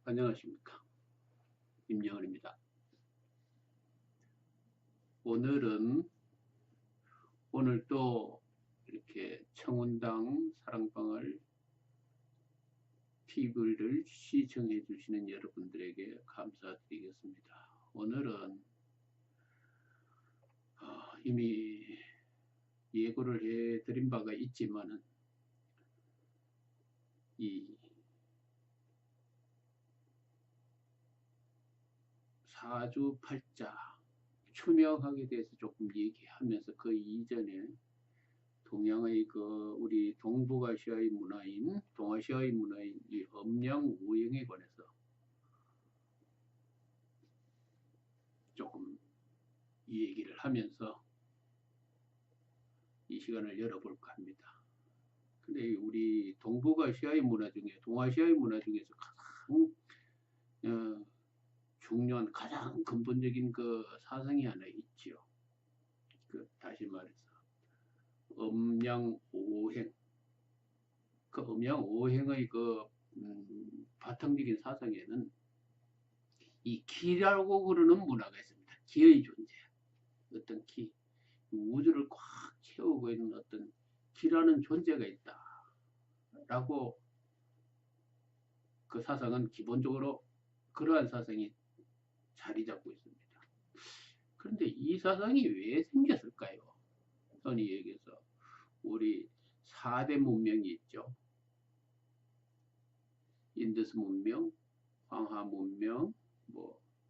안녕하십니까. 임영헌입니다. 오늘 또 이렇게 청운당 사랑방을 TV를 시청해 주시는 여러분들에게 감사드리겠습니다. 오늘은 이미 예고를 해 드린 바가 있지만은 이 사주팔자 추명하게 대해서 조금 얘기하면서 그 이전에 동양의 우리 동북아시아의 문화인 동아시아의 문화인 이 음양오행에 관해서 조금 이 얘기를 하면서 이 시간을 열어볼까 합니다. 근데 우리 동북아시아의 문화 중에 동아시아의 문화 중에서 가장 중요한 가장 근본적인 그 사상이 하나 있지요. 다시 말해서 음양오행. 그 음양오행의 바탕적인 사상에는 이 기라고 그러는 문화가 있습니다. 기의 존재. 어떤 기. 우주를 꽉 채우고 있는 어떤 기라는 존재가 있다. 라고 그 사상은 기본적으로 그러한 사상이 자리 잡고 있습니다. 그런데 이 사상이 왜 생겼을까요? 흔히 얘기해서 우리 4대 문명이 있죠. 인더스 문명, 황하 문명,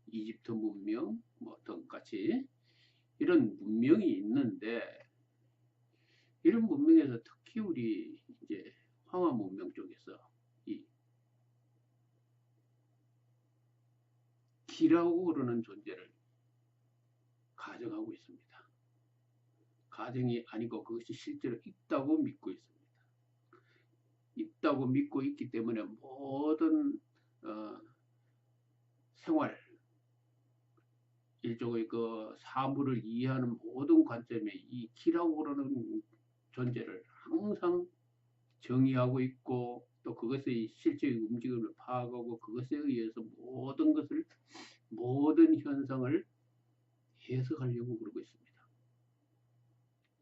이집트 문명, 등같이 이런 문명이 있는데 이런 문명에서 특히 우리 이제 황하 문명 쪽에서 이 기라고 그러는 존재를 가정하고 있습니다. 가정이 아니고 그것이 실제로 있다고 믿고 있습니다. 있다고 믿고 있기 때문에 모든 생활, 일종의 그 사물을 이해하는 모든 관점에 이 기라고 그러는 존재를 항상 정의하고 있고 또 그것의 실제의 움직임을 파악하고 그것에 의해서 모든 현상을 해석하려고 그러고 있습니다.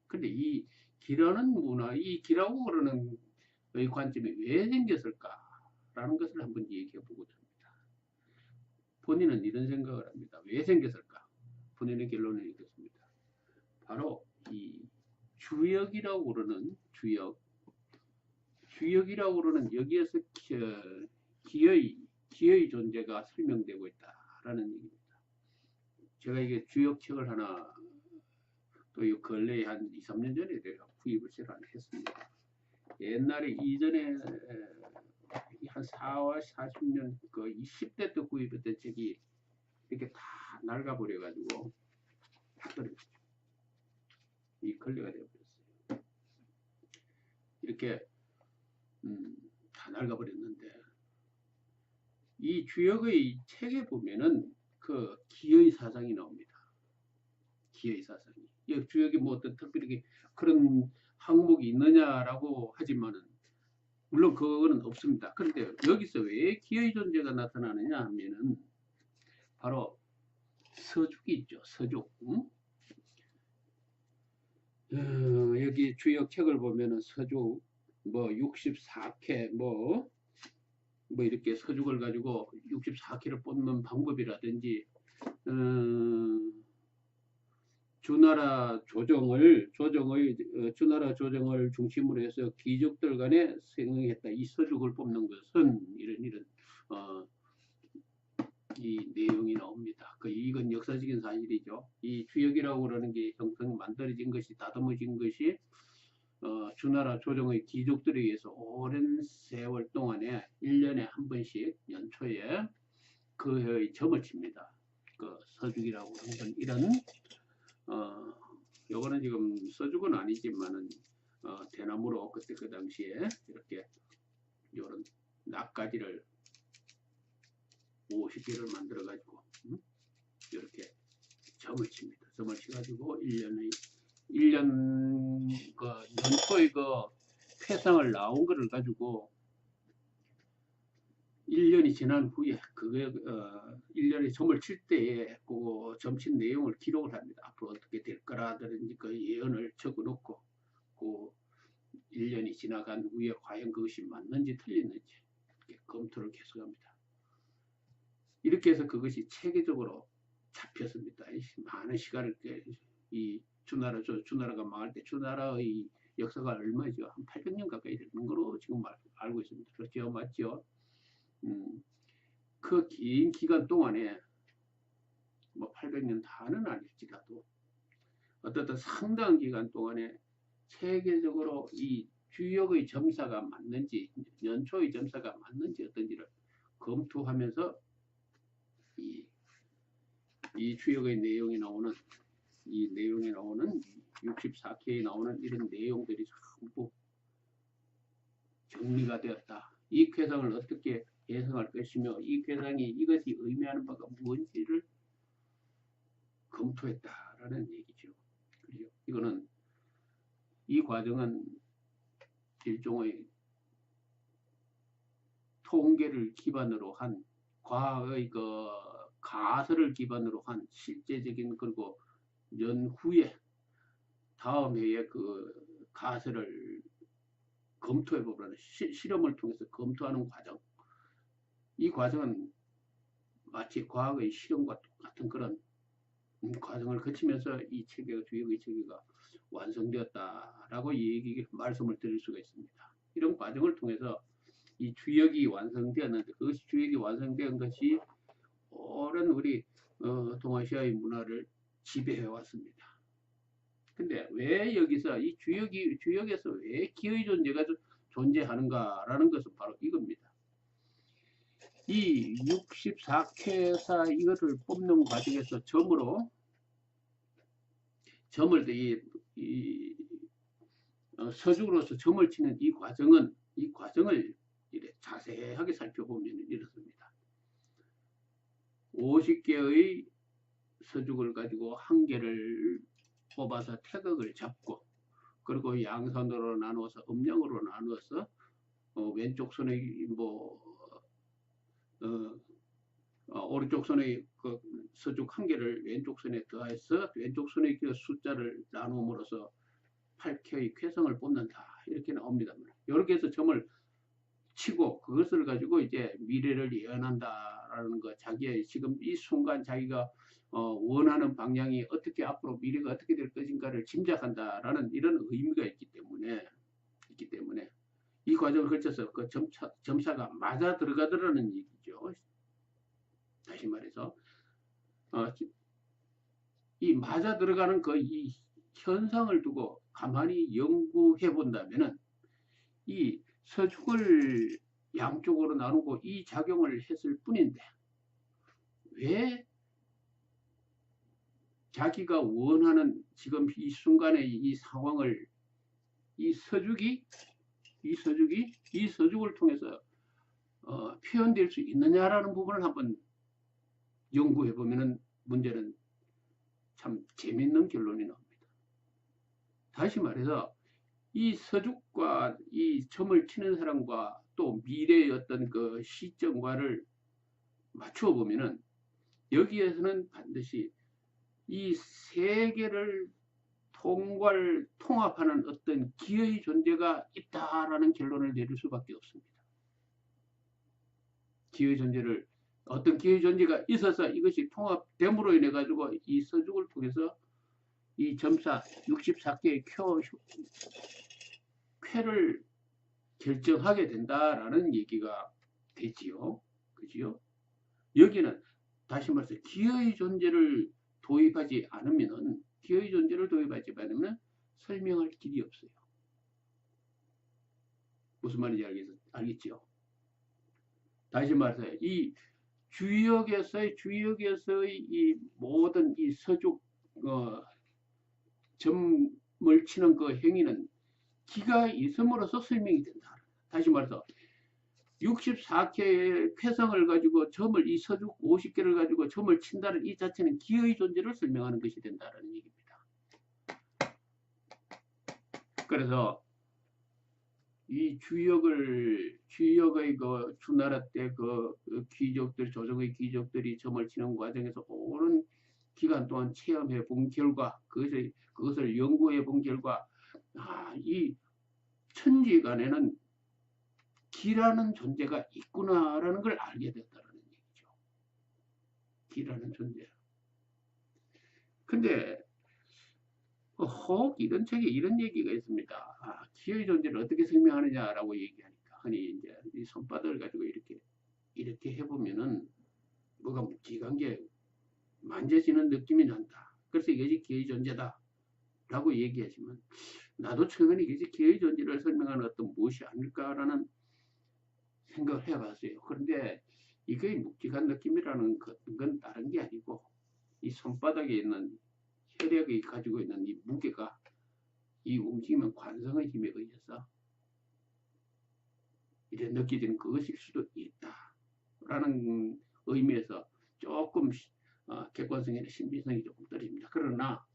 근데 이 기라는 문화, 이 기라고 그러는 의 관점이 왜 생겼을까라는 것을 한번 얘기해 보고자 합니다. 본인은 이런 생각을 합니다. 왜 생겼을까? 본인의 결론을 읽겠습니다. 바로 이 주역이라고 그러는 주역이라고 그러는 여기에서 기의 존재가 설명되고 있다라는 얘기입니다. 제가 이게 주역책을 하나 또 근래에 한 2, 3년 전에 내가 구입을 제가 했습니다. 옛날에 이전에 한 40년 그 20대 때 구입했던 책이 이렇게 다 낡아버려가지고 다 떨어졌죠. 이 걸레가 되어버렸어요. 이렇게 다 낡아버렸는데 이 주역의 책에 보면은 그 기의 사상이 나옵니다. 기의 사상이. 이 주역이 뭐 어떤 특별히 그런 항목이 있느냐라고 하지만은 물론 그거는 없습니다. 그런데 여기서 왜 기의 존재가 나타나느냐 하면은 바로 서죽이 있죠. 서죽. 여기 주역 책을 보면은 서죽 64회 이렇게 서죽을 가지고 64개를 뽑는 방법이라든지 주나라 조정을 중심으로 해서 귀족들 간에 생행했다. 이 서죽을 뽑는 것은 이런 이 내용이 나옵니다. 이건 역사적인 사실이죠. 이 주역이라고 그러는 게 만들어진 것이 다듬어진 것이 주나라 조정의 귀족들에 의해서 오랜 세월 동안에 1년에 한 번씩 연초에 그 해의 점을 칩니다. 그 서죽이라고 하는 건 이런 요거는 지금 서죽은 아니지만은 대나무로 그때 그 당시에 이렇게 요런 납가지를 50개를 만들어 가지고 이렇게 점을 칩니다. 점을 쳐가지고 1년 연초의 그 패상을 나온 거를 가지고 1년이 지난 후에 그게 1년에 점을 칠 때에 그 점친 내용을 기록을 합니다. 앞으로 어떻게 될 거라든지 그 예언을 적어놓고 그 1년이 지나간 후에 과연 그것이 맞는지 틀리는지 검토를 계속합니다. 이렇게 해서 그것이 체계적으로 잡혔습니다. 많은 시간을 이 주나라가 망할 때 주나라의 역사가 얼마죠? 한 800년 가까이 되는 거로 지금 알고 있습니다. 그렇죠? 맞죠? 그 긴 기간 동안에 뭐 800년 다는 아닐지라도 어떻든 상당한 기간 동안에 체계적으로 이 주역의 점사가 맞는지 연초의 점사가 맞는지 어떤지를 검토하면서 이 주역의 내용이 나오는 이 내용이 나오는 64K에 나오는 이런 내용들이 전부 정리가 되었다. 이 쾌상을 어떻게 예상할 것이며 이 쾌상이 이것이 의미하는 바가 무엇인지를 검토했다라는 얘기죠. 그죠? 이거는 이 과정은 일종의 통계를 기반으로 한 과거의 그 가설을 기반으로 한 실제적인 그리고 연후에 다음 해에 그 가설을 검토해보라는 실험을 통해서 검토하는 과정. 이 과정은 마치 과거의 실험과 똑같은 그런 과정을 거치면서 이 체계가 주역의 체계가 완성되었다라고 말씀을 드릴 수가 있습니다. 이런 과정을 통해서 이 주역이 완성되었는데 그것이 주역이 완성된 것이 오랜 우리 동아시아의 문화를 지배해 왔습니다. 근데 왜 여기서 이 주역에서 왜 기의 존재가 존재하는가라는 것은 바로 이겁니다. 이 64쾌사 이거를 뽑는 과정에서 점을 서죽으로서 점을 치는 이 과정을 자세하게 살펴보면 이렇습니다. 50개의 서죽을 가지고 한 개를 뽑아서 태극을 잡고 그리고 양선으로 나누어서 음량으로 나누어서 왼쪽 손에 오른쪽 손에 그 서죽 한 개를 왼쪽 손에 더해서 왼쪽 손의 그 숫자를 나눔으로써 8K의 쾌성을 뽑는다 이렇게 나옵니다. 이렇게 해서 점을 치고 그것을 가지고 이제 미래를 예언한다라는 거 자기의 지금 이 순간 자기가 원하는 방향이 어떻게 앞으로 미래가 어떻게 될 것인가를 짐작한다라는 이런 의미가 있기 때문에 이 과정을 거쳐서 그 점사가 맞아 들어가더라는 얘기죠. 다시 말해서 이 맞아 들어가는 이 현상을 두고 가만히 연구해 본다면은 이 서죽을 양쪽으로 나누고 이 작용을 했을 뿐인데 왜 자기가 원하는 지금 이 순간의 이 상황을 이 서죽을 통해서 표현될 수 있느냐라는 부분을 한번 연구해 보면은 문제는 참 재밌는 결론이 나옵니다. 다시 말해서 이 서죽과 이 점을 치는 사람과 또 미래의 어떤 그 시점과를 맞추어 보면은 여기에서는 반드시 이 세 개를 통합하는 어떤 기의 존재가 있다라는 결론을 내릴 수밖에 없습니다. 기의 존재를 어떤 기의 존재가 있어서 이것이 통합됨으로 인해 가지고 이 서죽을 통해서 이 점사 64개의 쾌를 결정하게 된다라는 얘기가 되지요. 그지요? 여기는 다시 말해서 기의 존재를 도입하지 않으면 설명할 길이 없어요. 무슨 말인지 알겠죠? 다시 말해서 이 주역에서의 이 모든 이 서죽 점을 치는 그 행위는 기가 있음으로써 설명이 된다. 다시 말해서 64개의 쾌성을 가지고 점을 이 서죽 50개를 가지고 점을 친다는 이 자체는 기의 존재를 설명하는 것이 된다는 얘기입니다. 그래서 이 주역의 그 주나라 때 그 귀족들, 조정의 귀족들이 점을 치는 과정에서 오랜 기간 동안 체험해 본 결과, 그것을 연구해 본 결과, 이 천지간에는 기라는 존재가 있구나라는 걸 알게 됐다는 얘기죠. 기라는 존재. 근데 혹 이런 책에 이런 얘기가 있습니다. 기의 존재를 어떻게 설명하느냐라고 얘기하니까, 흔히 이제 이 손바닥을 가지고 이렇게 해보면은 뭐가 묵직한 게 만져지는 느낌이 난다. 그래서 이것이 기의 존재다라고 얘기하지만, 나도 최근에 이것이 기의 존재를 설명하는 어떤 무엇이 아닐까라는 생각을 해봤어요. 그런데 이게 묵직한 느낌이라는 건 다른 게 아니고, 이 손바닥에 있는 혈액이 가지고 있는 이 무게가 이 움직이는 관성의 힘에 의해서 이래 느껴지는 그것일 수도 있다라는 의미에서 조금 객관성이나 신비성이 조금 떨어집니다. 그러나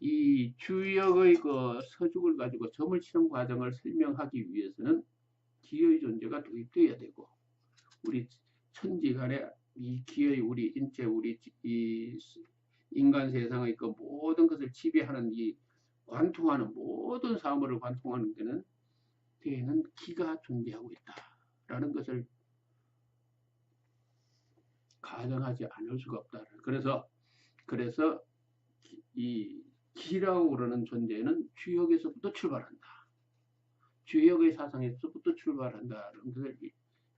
이 주역의 그 서죽을 가지고 점을 치는 과정을 설명하기 위해서는 기의 존재가 도입되어야 되고, 우리 천지간에 이 기의 우리 인체, 우리 이 인간 세상의 그 모든 것을 지배하는 이 관통하는 모든 사물을 관통하는 데는 기가 존재하고 있다라는 것을 가정하지 않을 수가 없다. 그래서 이 기라고 그러는 존재는 주역에서부터 출발한다. 주역의 사상에서부터 출발한다는 것을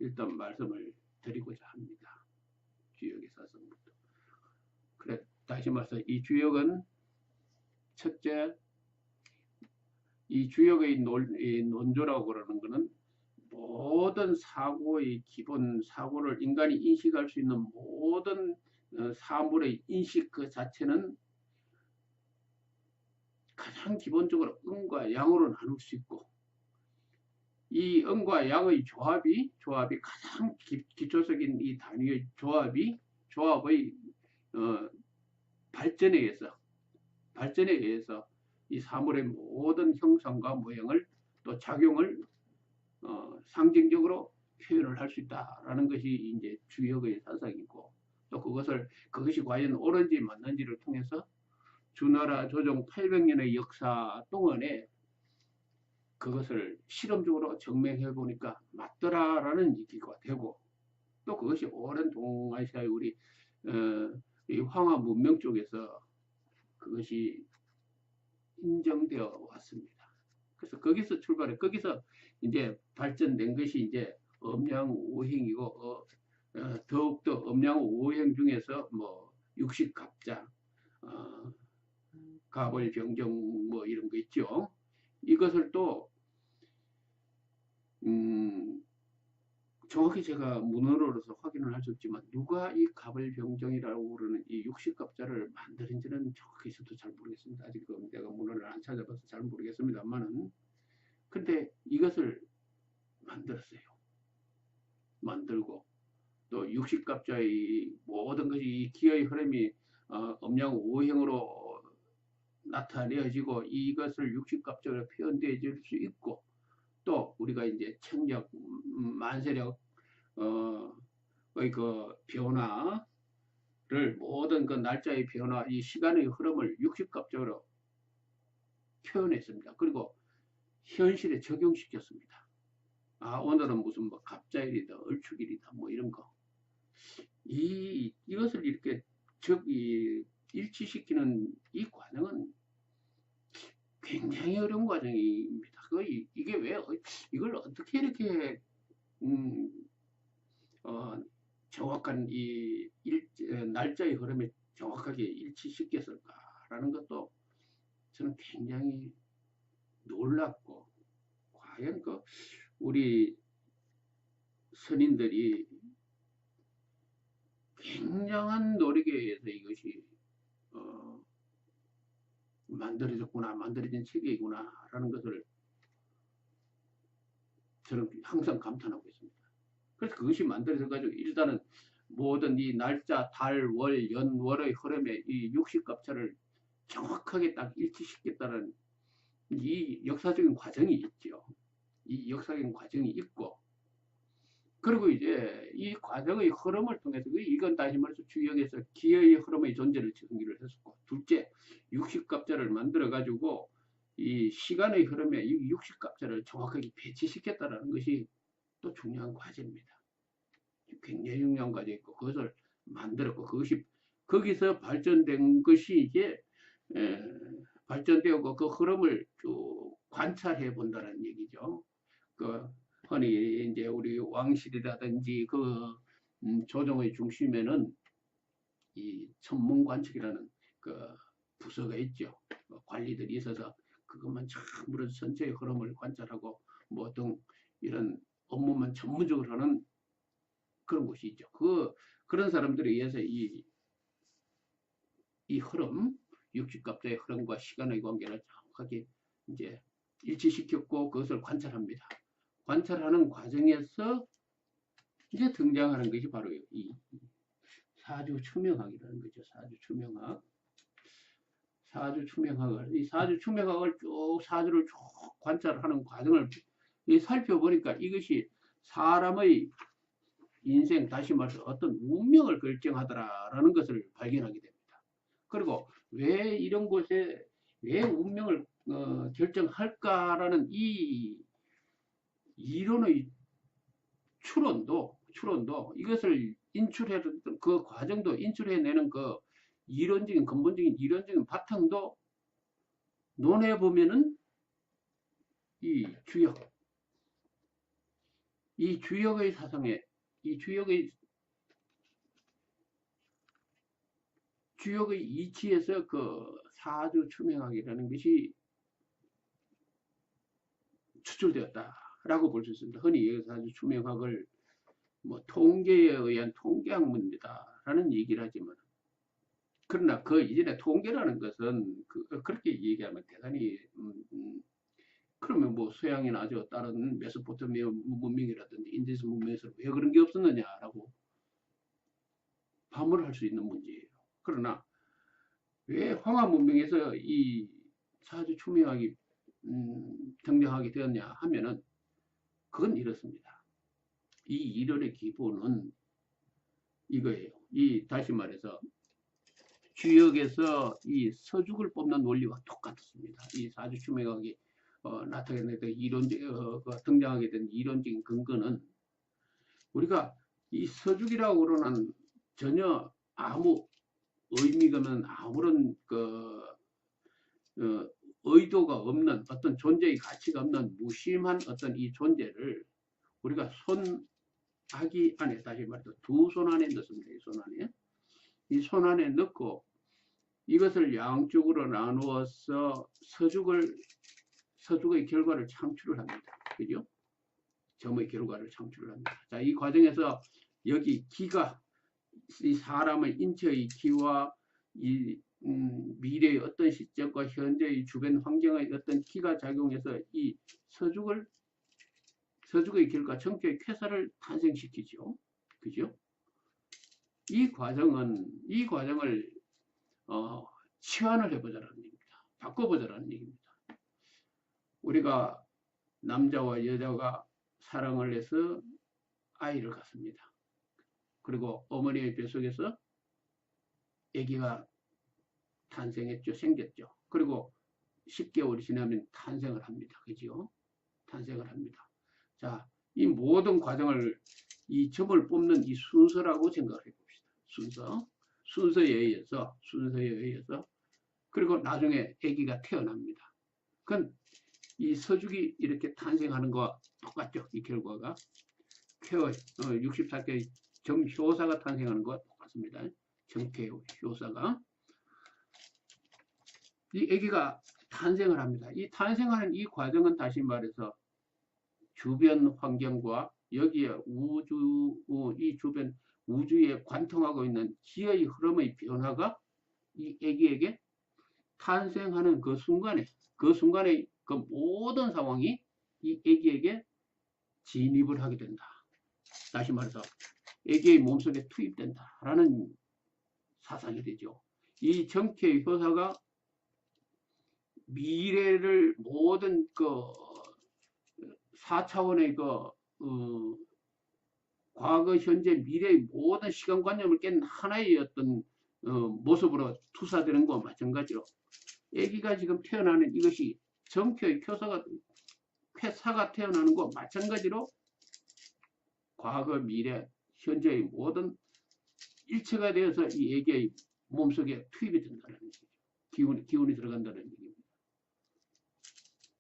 일단 말씀을 드리고자 합니다. 주역의 사상부터. 그래, 다시 말해서 이 주역은 첫째, 이 주역의 논조라고 그러는 것은 모든 사고의 기본, 사고를 인간이 인식할 수 있는 모든 사물의 인식 그 자체는 가장 기본적으로 음과 양으로 나눌 수 있고, 이 음과 양의 조합이 가장 기초적인 이 단위의 조합의 발전에 의해서 이 사물의 모든 형성과 모형을 또 작용을 상징적으로 표현을 할 수 있다라는 것이 이제 주역의 사상이고, 또 그것이 과연 옳은지 맞는지를 통해서 주나라 조정 800년의 역사 동안에 그것을 실험적으로 증명해 보니까 맞더라라는 얘기가 되고, 또 그것이 오랜 동아시아의 우리 이 황하 문명 쪽에서 그것이 인정되어 왔습니다. 그래서 거기서 이제 발전된 것이 이제 음양오행이고, 더욱더 음양오행 중에서 뭐 육식갑자, 가벌병정 뭐 이런 거 있죠. 이것을 또 정확히 제가 문헌으로서 확인을 할 수 없지만, 누가 이 가벌병정이라고 그러는 이 육식갑자를 만드는지는 정확히 저도 잘 모르겠습니다. 아직 내가 문헌을 안 찾아봐서 잘 모르겠습니다만은, 근데 이것을 만들었어요. 만들고, 또 육식갑자의 모든 것이 이 기의 흐름이 음양오행으로 나타내어지고, 이것을 육식갑자로 표현되어질 수 있고, 또 우리가 이제 청력, 만세력의 그 변화를, 모든 그 날짜의 변화, 이 시간의 흐름을 육식갑자로 표현했습니다. 그리고 현실에 적용시켰습니다. 오늘은 무슨 뭐 갑자일이다, 얼축일이다, 뭐 이런 거. 이것을 이렇게 일치시키는 이 과정은 굉장히 어려운 과정입니다. 이게 이걸 어떻게 이렇게 정확한 날짜의 흐름에 정확하게 일치시켰을까라는 것도 저는 굉장히 놀랍고, 과연 우리 선인들이 굉장한 노력에 의해서 이것이 만들어진 체계이구나라는 것을 저는 항상 감탄하고 있습니다. 그래서 그것이 만들어져 가지고 일단은 모든 이 날짜, 달, 월, 연, 월의 흐름에 이 육식갑자를 정확하게 딱 일치시켰다는 이 역사적인 과정이 있죠. 이 역사적인 과정이 있고, 그리고 이제 이 과정의 흐름을 통해서 이건 다시 말해서 주역에서 기의 흐름의 존재를 정리를 했었고, 둘째 육식갑자를 만들어 가지고 이 시간의 흐름에 이 육식갑자를 정확하게 배치시켰다라는 것이 또 중요한 과제입니다. 굉장히 중요한 과제였고, 그것을 만들었고, 그것이 거기서 발전된 것이 이제 발전되고 그 흐름을 쭉 관찰해 본다는 얘기죠. 그 흔히 이제 우리 왕실이라든지 그 조정의 중심에는 이 천문관측이라는 그 부서가 있죠. 관리들이 있어서 그것만 참으로 전체의 흐름을 관찰하고 뭐 어떤 이런 업무만 전문적으로 하는 그런 곳이 있죠. 그런 사람들에 의해서 이 흐름, 육식갑자의 흐름과 시간의 관계를 정확하게 이제 일치시켰고 그것을 관찰합니다. 관찰하는 과정에서 이제 등장하는 것이 바로 이 사주 추명학이라는 거죠. 사주 추명학. 사주 추명학을, 이 사주 추명학을 쭉 사주를 쭉 관찰하는 과정을 살펴보니까 이것이 사람의 인생, 다시 말해서 어떤 운명을 결정하더라라는 것을 발견하게 됩니다. 그리고 왜 이런 곳에 왜 운명을 결정할까라는 이 이론의 추론도 이것을 인출해내는 그 과정도 인출해내는 그 이론적인 근본적인 이론적인 바탕도 논해 보면은 이 주역의 사상에 이 주역의 이치에서 그 사주 추명학이라는 것이 추출되었다라고 볼 수 있습니다. 흔히 사주 추명학을 뭐 통계에 의한 통계학문이다라는 얘기를 하지만, 그러나 그 이전에 통계라는 것은 그렇게 얘기하면 대단히 그러면 뭐 서양이나 아주 다른 메소포타미아 문명이라든지 인디스 문명에서 왜 그런 게 없었느냐라고 반문을 할 수 있는 문제예요. 그러나 왜 황하 문명에서 이 사주 추명학이 등장하게 되었냐 하면은 그건 이렇습니다. 이 이론의 기본은 이거예요. 다시 말해서 주역에서 이 서죽을 뽑는 원리와 똑같습니다. 이 사주 추명학이 나타내는 등장하게 된 이론적인 근거는 우리가 이 서죽이라고 그러는 전혀 아무 의미가 없는 아무런 의도가 없는 어떤 존재의 가치가 없는 무심한 어떤 이 존재를 우리가 손아귀 안에, 다시 말해서 두 손 안에 넣습니다. 이 손 안에 넣고 이것을 양쪽으로 나누어서 서죽의 결과를 창출을 합니다. 그죠? 점의 결과를 창출을 합니다. 자, 이 과정에서 여기 기가 이 사람의 인체의 기와 이 미래의 어떤 시점과 현재의 주변 환경의 어떤 기가 작용해서 이 서죽의 결과 정체의 쾌사를 탄생시키죠. 그죠? 이 과정을 치환을 해보자라는 얘기입니다. 바꿔보자라는 얘기입니다. 우리가 남자와 여자가 사랑을 해서 아이를 갖습니다. 그리고 어머니의 뱃속에서 아기가 탄생했죠. 생겼죠. 그리고 10개월이 지나면 탄생을 합니다. 그죠? 탄생을 합니다. 자, 이 모든 과정을 이 점을 뽑는 이 순서라고 생각을 해봅시다. 순서에 의해서 그리고 나중에 아기가 태어납니다. 그건 이 서죽이 이렇게 탄생하는 거와 똑같죠. 이 결과가 64개의 점효사가 탄생하는 것과 똑같습니다. 정태 효사가 이 아기가 탄생을 합니다. 이 탄생하는 이 과정은 다시 말해서 주변 환경과 여기에 이 주변 우주에 관통하고 있는 기의 흐름의 변화가 이 아기에게 탄생하는 그 순간에 그 모든 상황이 이 아기에게 진입을 하게 된다. 다시 말해서 아기의 몸속에 투입된다라는 사상이 되죠. 이 정태의 효사가 미래를 모든 4차원의 과거, 현재, 미래의 모든 시간관념을 깬 하나의 어떤 모습으로 투사되는 것과 마찬가지로 아기가 지금 태어나는 이것이 정표의 쾌사가 태어나는 것과 마찬가지로 과거, 미래, 현재의 모든 일체가 되어서 이 아기의 몸속에 투입이 된다는 얘기죠. 기운이 들어간다는 얘기입니다.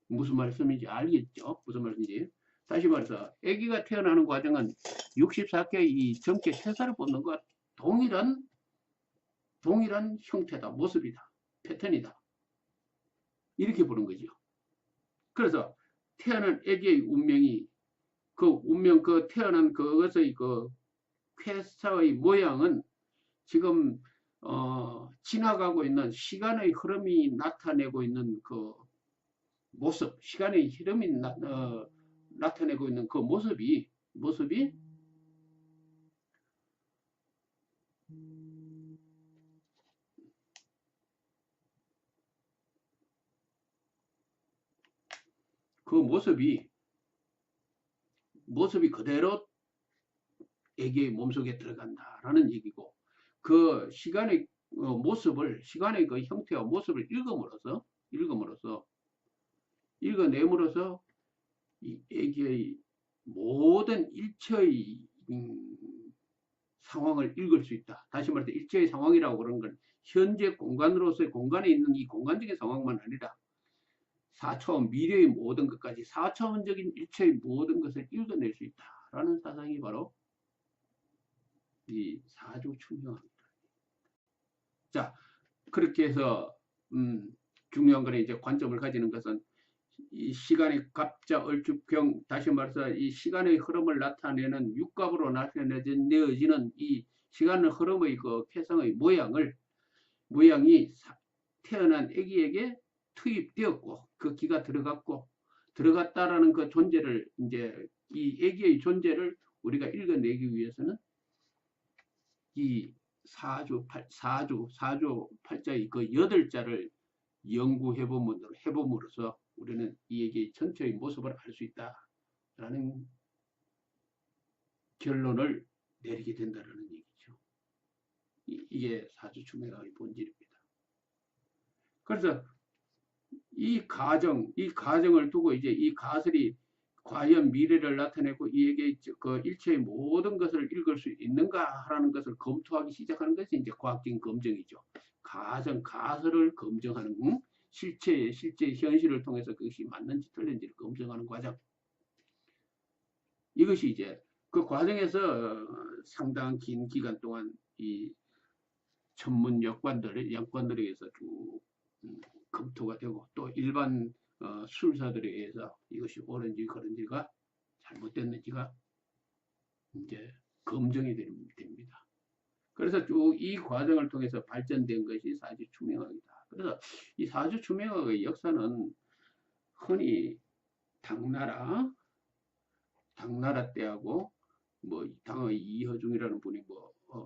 무슨 말씀인지 알겠죠? 무슨 말씀인지. 다시 말해서 아기가 태어나는 과정은 64개의 이 정체 쾌사를 뽑는 것과 동일한 형태다, 모습이다, 패턴이다. 이렇게 보는 거죠. 그래서 태어난 아기의 운명이 그 태어난 그것의 쾌사의 모양은 지금 지나가고 있는 시간의 흐름이 나타내고 있는 그 모습, 시간의 흐름이 나타내고 있는 그 모습이 그 모습이 그대로 아기의 몸속에 들어간다라는 얘기고, 그 시간의 시간의 그 형태와 모습을 읽어내므로써 이 아기의 모든 일체의 상황을 읽을 수 있다. 다시 말해서 일체의 상황이라고 그러는 건 현재 공간으로서의 공간에 있는 이 공간적인 상황만 아니라 4차원 미래의 모든 것까지 4차원적인 일체의 모든 것을 읽어낼 수 있다라는 사상이 바로 이 사주춘명합니다. 자, 그렇게 해서 중요한 거는 이제 관점을 가지는 것은 이 시간의 갑자, 얼축경, 다시 말해서 이 시간의 흐름을 나타내는 육갑으로 나타내어지는 이 시간의 흐름의 그 쾌성의 모양이 태어난 아기에게 투입되었고, 그 기가 들어갔다라는 그 존재를, 이제 이 아기의 존재를 우리가 읽어내기 위해서는 이 사주 팔자의 그 8자를 연구해봄으로써 우리는 이 아기의 전체의 모습을 알 수 있다라는 결론을 내리게 된다는 얘기죠. 이게 사주추명의 본질입니다. 그래서 이 가정을 두고 이제 이 가설이 과연 미래를 나타내고 이에게 그 일체의 모든 것을 읽을 수 있는가 하는 것을 검토하기 시작하는 것이 이제 과학적인 검증이죠. 가설을 검증하는 실제 현실을 통해서 그것이 맞는지 틀린지를 검증하는 과정. 이것이 이제 그 과정에서 상당한 긴 기간 동안 이 전문 양관들에 의해서 쭉 검토가 되고, 또 일반 술사들에 의해서 이것이 옳은지 그른지가 잘못됐는지가 이제 검증이 됩니다. 그래서 쭉 이 과정을 통해서 발전된 것이 사주추명학이다. 그래서 이 사주추명학의 역사는 흔히 당나라 때하고 뭐 당의 이허중이라는 분이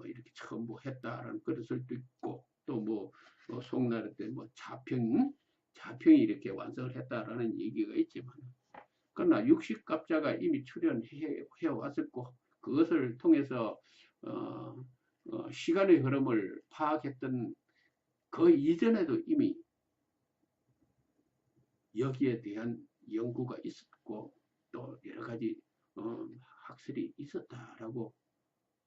이렇게 처음 했다라는 그릇을 있고, 또 송나라 때 자평이 이렇게 완성을 했다라는 얘기가 있지만, 그러나 60갑자가 이미 출현해 왔었고, 그것을 통해서 시간의 흐름을 파악했던 그 이전에도 이미 여기에 대한 연구가 있었고, 또 여러 가지 학설이 있었다라고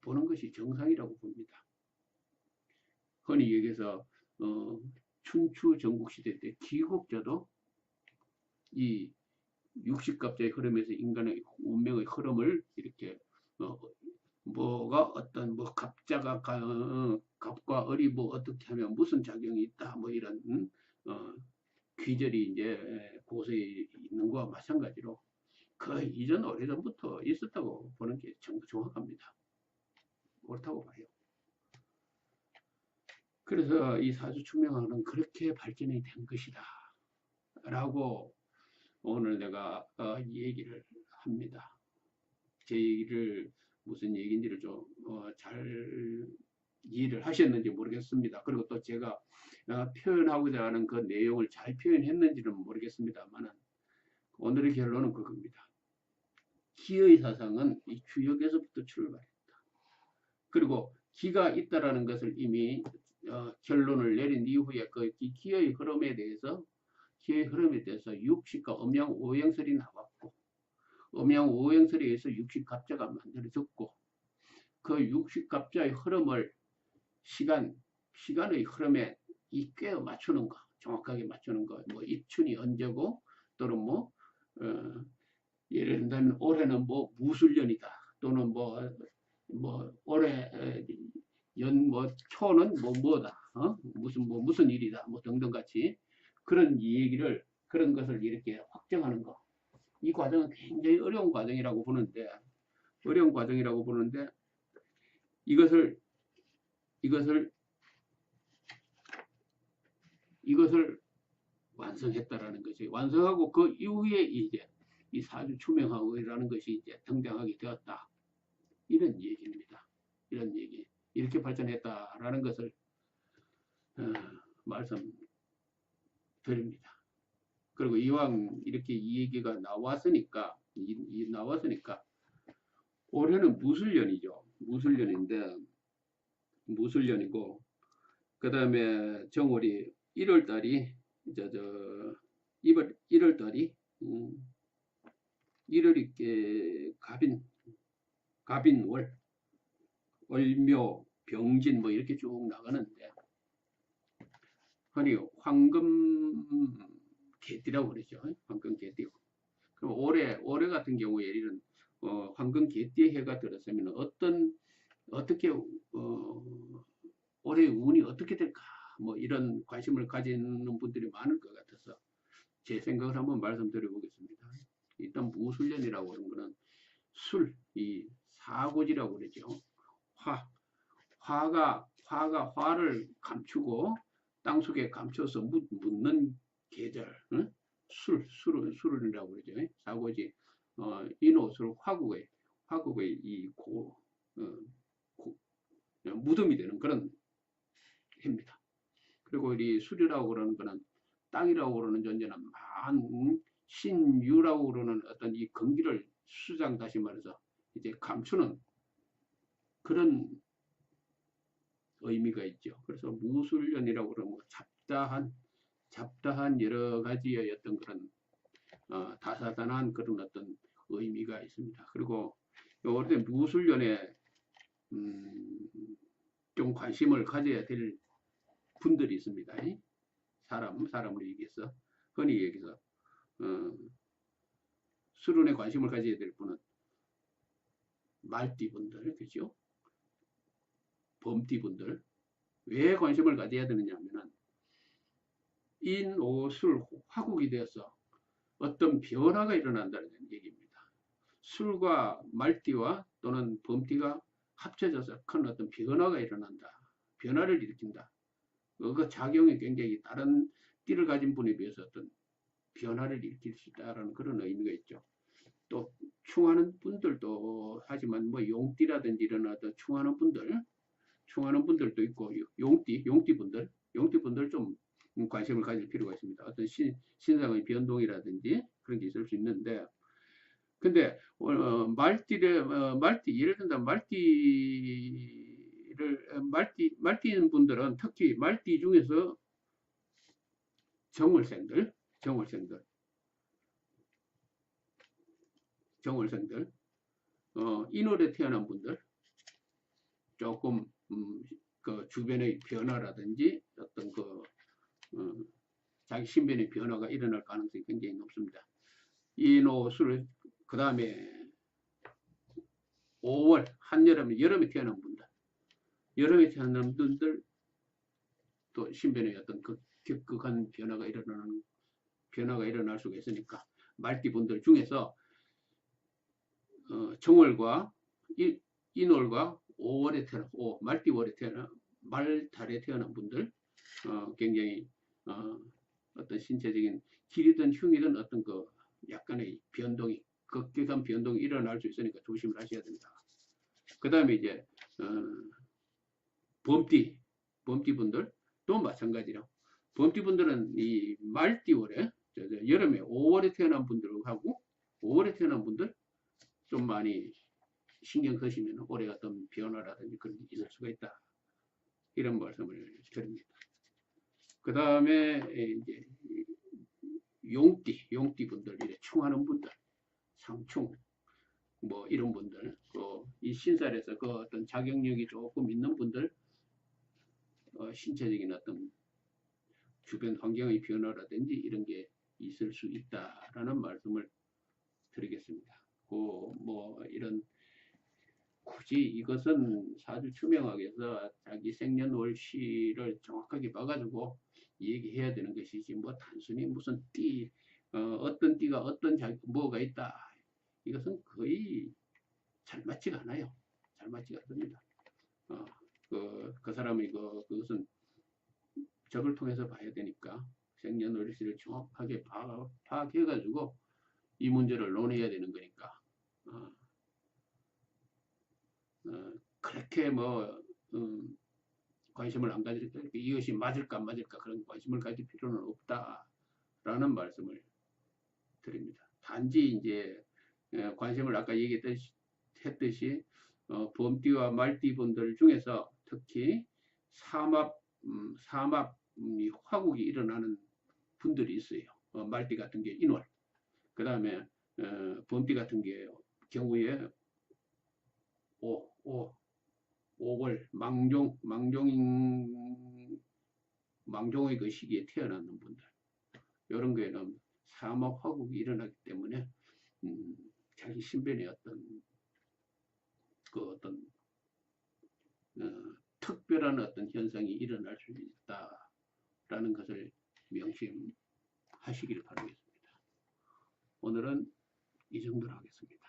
보는 것이 정상이라고 봅니다. 흔히 얘기해서 춘추 전국시대 때 기국자도 이 60갑자의 흐름에서 인간의 운명의 흐름을 이렇게 어떤 갑자가 갑과 을이 어떻게 하면 무슨 작용이 있다 이런 귀절이 이제 고서에 있는 것과 마찬가지로 그 이전 오래전부터 있었다고 보는 게 정확합니다. 옳다고 봐요. 그래서 이 사주춘명학은 그렇게 발전이 된 것이다 라고 오늘 내가 이 얘기를 합니다. 제 얘기를 무슨 얘기인지를 좀 잘 이해를 하셨는지 모르겠습니다. 그리고 또 제가 표현하고자 하는 그 내용을 잘 표현했는지는 모르겠습니다만, 오늘의 결론은 그겁니다. 기의 사상은 이 주역에서부터 출발했다. 그리고 기가 있다라는 것을 이미 결론을 내린 이후에 그 기의 흐름에 대해서 육식과 음양 오행설이 나왔고, 음양 오행설에 의해서 육식갑자가 만들어졌고, 그 육식갑자의 흐름을 시간의 흐름에 꽤 맞추는 거, 정확하게 맞추는 거, 뭐 입춘이 언제고, 또는 뭐 예를 들면 올해는 뭐 무술년이다, 또는 뭐 올해 초는 뭐다, 무슨 일이다, 뭐 등등 같이 그런 얘기를, 그런 것을 이렇게 확정하는 거. 이 과정은 굉장히 어려운 과정이라고 보는데, 이것을 완성했다라는 것이, 완성하고 그 이후에 이제 이 사주 추명하고라는 것이 이제 등장하게 되었다. 이런 얘기입니다. 이런 얘기. 이렇게 발전했다라는 것을 말씀드립니다. 그리고 이왕 이렇게 이 얘기가 나왔으니까 올해는 무술년이죠. 무술년이고, 그 다음에 정월이 1월달이 1월달이 1월이 갑인월, 월묘, 병진 뭐 이렇게 쭉 나가는데, 흔히 황금 개띠라고 그러죠. 황금 개띠. 그럼 올해 같은 경우에 이런 황금 개띠의 해가 들었으면 어떻게 올해의 운이 어떻게 될까? 뭐 이런 관심을 가지는 분들이 많을 것 같아서 제 생각을 한번 말씀드려 보겠습니다. 일단 무술년이라고 하는 거는 이 사고지라고 그러죠. 화를 감추고 땅속에 감춰서 묻는 계절, 술이라고 그러죠. 사고지. 인옷을 화국의 이 무덤이 되는 그런 해입니다. 그리고 이 술이라고 그러는 거는 땅이라고 그러는 존재는 신유라고 그러는 어떤 이 건기를 다시 말해서 이제 감추는 그런 의미가 있죠. 그래서 무술년이라고 그러면 잡다한 여러 가지의 어떤 그런 다사다난한 그런 어떤 의미가 있습니다. 그리고 올해 무술년에 좀 관심을 가져야 될 분들이 있습니다. 사람을 얘기해서 흔히 얘기해서 수련에 관심을 가져야 될 분은 말띠분들, 그죠? 범띠분들. 왜 관심을 가져야 되느냐 하면은 인오술 화국이 되어서 어떤 변화가 일어난다는 얘기입니다. 술과 말띠와 또는 범띠가 합쳐져서 큰 어떤 변화가 일어난다. 변화를 일으킨다. 그 작용이 굉장히 다른 띠를 가진 분에 비해서 어떤 변화를 일으킬 수 있다는 그런 의미가 있죠. 또 충하는 분들도 하지만 뭐 용띠라든지 이런 어떤 충하는 분들도 있고, 용띠분들 좀 관심을 가질 필요가 있습니다. 어떤 신상의 변동이라든지 그런 게 있을 수 있는데, 근데 예를 들면 말띠인 분들은 특히 말띠 중에서 정월생들 인월에 태어난 분들 조금 그 주변의 변화라든지 어떤 자기 신변의 변화가 일어날 가능성이 굉장히 높습니다. 인호술, 그 다음에 5월 여름에 태어난 분들 또 신변의 어떤 극한 변화가 일어날 수가 있으니까 말띠 분들 중에서 정월과 인월과 5월에 말달에 태어난 분들 굉장히 어떤 신체적인 길이든 흉이든 어떤 약간의 변동이, 급격한 변동이 일어날 수 있으니까 조심을 하셔야 됩니다. 그 다음에 이제 범띠분들도 마찬가지로, 범띠분들은 이 말띠월에 여름에 5월에 태어난 분들하고 5월에 태어난 분들 좀 많이 신경 쓰시면 올해 어떤 변화라든지 그런 게 있을 수가 있다. 이런 말씀을 드립니다. 그 다음에 이제 용띠 분들, 이래 충하는 분들, 상충, 뭐 이런 분들, 이 신살에서 그 어떤 자격력이 조금 있는 분들, 신체적인 어떤 주변 환경의 변화라든지 이런 게 있을 수 있다라는 말씀을 드리겠습니다. 뭐 이런 굳이 이것은 사주 추명학에서 자기 생년월시를 정확하게 봐가지고 얘기해야 되는 것이지 뭐 단순히 무슨 어떤 띠가 어떤 뭐가 있다 이것은 거의 잘 맞지가 않아요. 잘 맞지가 않습니다. 그 사람의 그것은 적을 통해서 봐야 되니까 생년월시를 정확하게 파악해가지고 이 문제를 논해야 되는 거니까 그렇게 뭐 관심을 안 가질 때 이것이 맞을까 안 맞을까 그런 관심을 가질 필요는 없다라는 말씀을 드립니다. 단지 이제 관심을 아까 얘기했듯이 범띠와 말띠 분들 중에서 특히 삼합 화국이 일어나는 분들이 있어요. 말띠 같은 게 인월, 그 다음에 범띠 같은 경우에 5월 망종의 그 시기에 태어나는 분들, 이런 거에는 삼합 화국이 일어나기 때문에 자기 신변에 특별한 어떤 현상이 일어날 수 있다라는 것을 명심하시길 바라겠습니다. 오늘은 이 정도로 하겠습니다.